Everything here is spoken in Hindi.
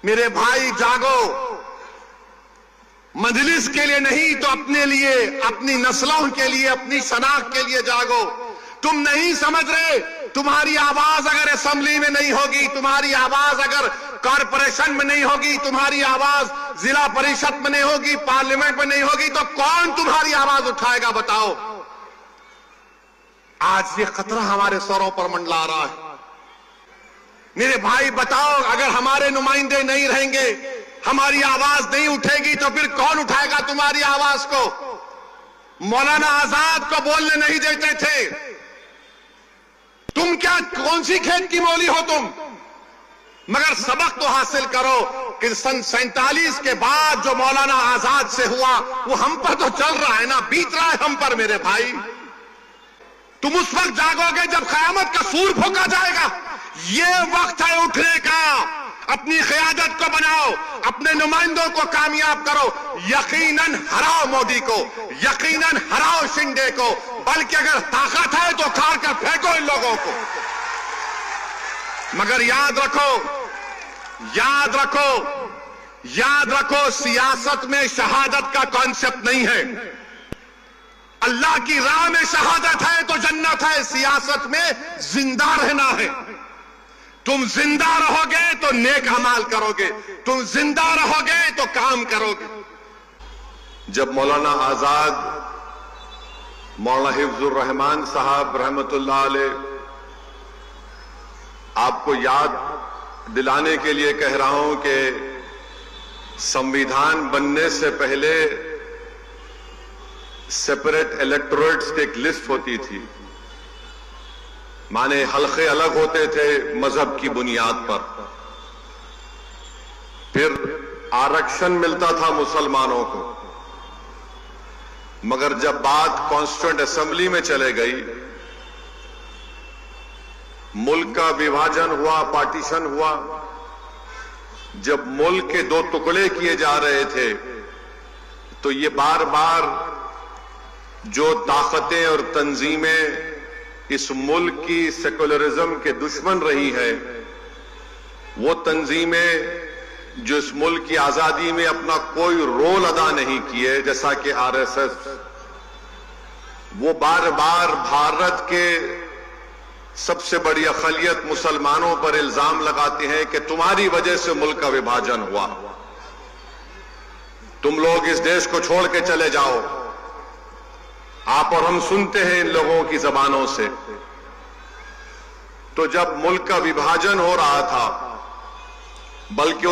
मेरे भाई जागो, मजलिस के लिए नहीं तो अपने लिए, अपनी नस्लों के लिए, अपनी शनाख्त के लिए जागो। तुम नहीं समझ रहे, तुम्हारी आवाज अगर असेंबली में नहीं होगी, तुम्हारी आवाज अगर कॉरपोरेशन में नहीं होगी, तुम्हारी आवाज जिला परिषद में नहीं होगी, पार्लियामेंट में नहीं होगी, तो कौन तुम्हारी आवाज उठाएगा बताओ। आज ये खतरा हमारे सरों पर मंडला रहा है। मेरे भाई बताओ, अगर हमारे नुमाइंदे नहीं रहेंगे, हमारी आवाज नहीं उठेगी, तो फिर कौन उठाएगा तुम्हारी आवाज को। मौलाना आजाद को बोलने नहीं देते थे, तुम क्या कौन सी खेत की मौली हो तुम। मगर सबक तो हासिल करो कि सन 47 के बाद जो मौलाना आजाद से हुआ वो हम पर तो चल रहा है ना, बीत रहा है हम पर। मेरे भाई तुम उस वक्त जागोगे जब क़यामत का सूर फूंका जाएगा। ये वक्त है उठने का। अपनी क़यादत को बनाओ, अपने नुमाइंदों को कामयाब करो। यकीनन हराओ मोदी को, यकीनन हराओ शिंदे को, बल्कि अगर ताकत है तो उखाड़ कर फेंको इन लोगों को। मगर याद रखो, याद रखो, याद रखो, सियासत में शहादत का कॉन्सेप्ट नहीं है। अल्लाह की राह में शहादत है तो जन्नत है, सियासत में जिंदा रहना है। तुम जिंदा रहोगे तो नेक अमाल करोगे, तुम जिंदा रहोगे तो काम करोगे। जब मौलाना आजाद, मौलाना हिफ्जुर रहमान साहब रहमतुल्लाह अलैह, आपको याद दिलाने के लिए कह रहा हूं कि संविधान बनने से पहले सेपरेट इलेक्टोरेट्स की एक लिस्ट होती थी, माने हल्के अलग होते थे मजहब की बुनियाद पर। फिर आरक्षण मिलता था मुसलमानों को। मगर जब बात कॉन्स्टिट्यूएंट असेंबली में चले गई, मुल्क का विभाजन हुआ, पार्टीशन हुआ, जब मुल्क के दो टुकड़े किए जा रहे थे, तो ये बार बार जो ताकतें और तंजीमें इस मुल्क की सेकुलरिज्म के दुश्मन रही है, वो तंजीमें जो इस मुल्क की आजादी में अपना कोई रोल अदा नहीं किए, जैसा कि आरएसएस, वो बार बार भारत के सबसे बड़ी अक़लियत मुसलमानों पर इल्जाम लगाते हैं कि तुम्हारी वजह से मुल्क का विभाजन हुआ, तुम लोग इस देश को छोड़ के चले जाओ। आप और हम सुनते हैं इन लोगों की जबानों से। तो जब मुल्क का विभाजन हो रहा था, बल्कि